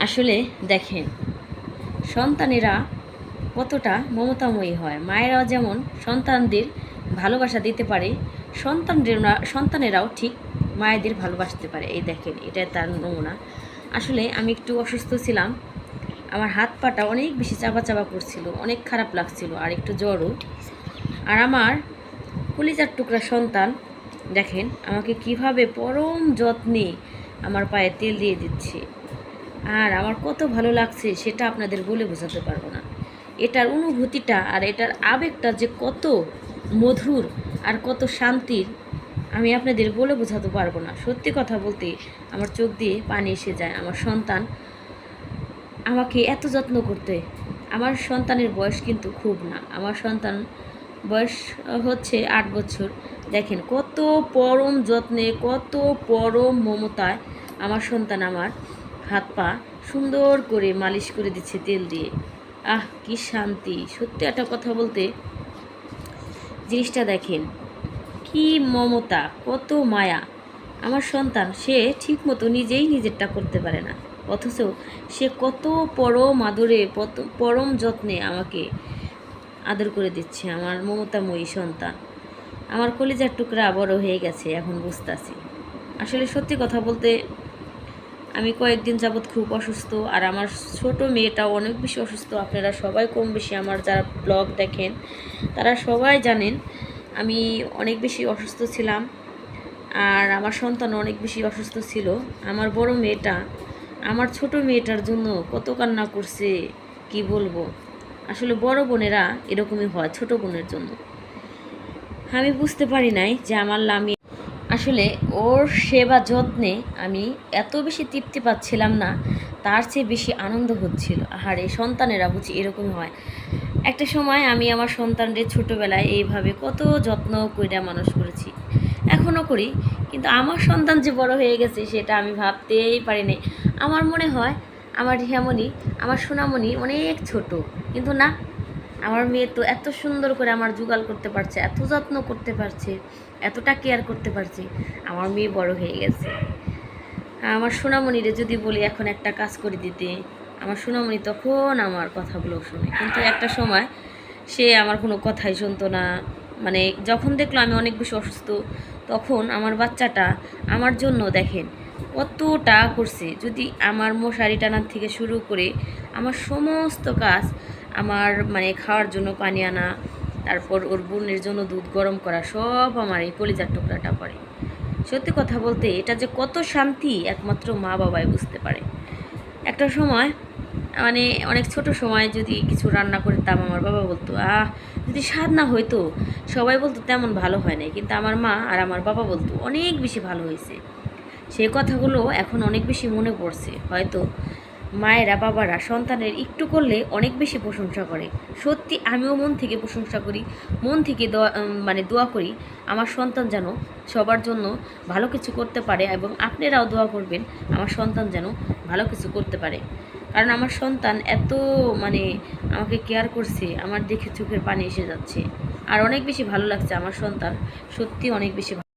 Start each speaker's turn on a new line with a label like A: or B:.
A: আসলে দেখেন, সন্তানেরা কতটা মমতাময়ী হয়। মায়েরাও যেমন সন্তানদের ভালোবাসা দিতে পারে, সন্তানেরাও ঠিক মায়েদের ভালোবাসতে পারে। এই দেখেন, এটা তার নমুনা। আসলে আমি একটু অসুস্থ ছিলাম, আমার হাত পাটা অনেক বেশি চাপা চাপা করছিল, অনেক খারাপ লাগছিল, আর একটু জ্বরও। আর আমার কলিজার টুকরা সন্তান দেখেন আমাকে কিভাবে পরম যত্নে আমার পায়ে তেল দিয়ে দিচ্ছে, আর আমার কত ভালো লাগছে সেটা আপনাদের বলে বোঝাতে পারবো না। এটার অনুভূতিটা আর এটার আবেগটা যে কত মধুর আর কত শান্তির, আমি আপনাদের বলে বোঝাতে পারবো না। সত্যি কথা বলতে আমার চোখ দিয়ে পানি এসে যায়। আমার সন্তান আমাকে এত যত্ন করতে, আমার সন্তানের বয়স কিন্তু খুব না, আমার সন্তান বয়স হচ্ছে 8 বছর। দেখেন কত পরম যত্নে, কত পরম মমতায় আমার সন্তান আমার হাত পা সুন্দর করে মালিশ করে দিচ্ছে তেল দিয়ে। আহ, কি শান্তি! সত্যি একটা কথা বলতে, জিনিসটা দেখেন কি মমতা, কত মায়া। আমার সন্তান সে ঠিক মতো নিজেই নিজেরটা করতে পারে না, অথচ সে কত পরম আদরে, পরম যত্নে আমাকে আদর করে দিচ্ছে। আমার মমতাময়ী সন্তান, আমার কলিজার টুকরা বড় হয়ে গেছে, এখন বুঝতেছি। আসলে সত্যি কথা বলতে আমি কয়েকদিন যাবৎ খুব অসুস্থ, আর আমার ছোট মেয়েটাও অনেক বেশি অসুস্থ। আপনারা সবাই কম বেশি আমার যারা ব্লগ দেখেন তারা সবাই জানেন আমি অনেক বেশি অসুস্থ ছিলাম, আর আমার সন্তানও অনেক বেশি অসুস্থ ছিল। আমার বড় মেয়েটা আমার ছোট মেয়েটার জন্য কত কান্না করছে, কি বলবো। আসলে বড় বোনেরা এরকমই হয় ছোট বোনের জন্য। আমি বুঝতে পারি নাই যে আমার লামি আসলে ওর সেবা যত্নে আমি এত বেশি তৃপ্তি পাচ্ছিলাম না, তার চেয়ে বেশি আনন্দ হচ্ছিল। আর এই সন্তানেরা বুঝি এরকম হয়। একটা সময় আমি আমার সন্তানদের ছোটোবেলায় এইভাবে কত যত্ন করে মানুষ করেছি, এখনও করি, কিন্তু আমার সন্তান যে বড় হয়ে গেছে সেটা আমি ভাবতেই পারিনি। আমার মনে হয় আমার রিহামণি, আমার সোনামণি অনেক ছোট, কিন্তু না, আমার মেয়ে তো এত সুন্দর করে আমার জোগাল করতে পারছে, এত যত্ন করতে পারছে, এতটা কেয়ার করতে পারছে। আমার মেয়ে বড় হয়ে গেছে। আমার সোনামণিরে যদি বলি এখন একটা কাজ করে দিতে, আমার সোনামণি তখন আমার কথাগুলো শুনে, কিন্তু একটা সময় সে আমার কোনো কথাই শুনতো না। মানে যখন দেখলো আমি অনেক বেশি অসুস্থ, তখন আমার বাচ্চাটা আমার জন্য দেখেন কতটা করছে। যদি আমার মশারি টানার থেকে শুরু করে আমার সমস্ত কাজ, আমার মানে খাওয়ার জন্য পানি আনা, তারপর ওর বোনের জন্য দুধ গরম করা, সব আমার এই কলিজার টুকরাটা করে। সত্যি কথা বলতে এটা যে কত শান্তি একমাত্র মা বাবাই বুঝতে পারে। একটা সময় মানে অনেক ছোট সময় যদি কিছু রান্না করতাম, আমার বাবা বলতো যদি স্বাদ না হইতো, সবাই বলতো তেমন ভালো হয় নাই, কিন্তু আমার মা আর আমার বাবা বলতো অনেক বেশি ভালো হয়েছে। সেই কথাগুলো এখন অনেক বেশি মনে পড়ছে। হয়তো মায়েরা বাবারা সন্তানের একটু করলে অনেক বেশি প্রশংসা করে। সত্যি আমিও মন থেকে প্রশংসা করি, মন থেকে দোয়া করি আমার সন্তান যেন সবার জন্য ভালো কিছু করতে পারে, এবং আপনারাও দোয়া করবেন আমার সন্তান যেন ভালো কিছু করতে পারে। কারণ আমার সন্তান এত মানে আমাকে কেয়ার করছে, আমার দেখে চোখের পানি এসে যাচ্ছে, আর অনেক বেশি ভালো লাগছে। আমার সন্তান সত্যি অনেক বেশি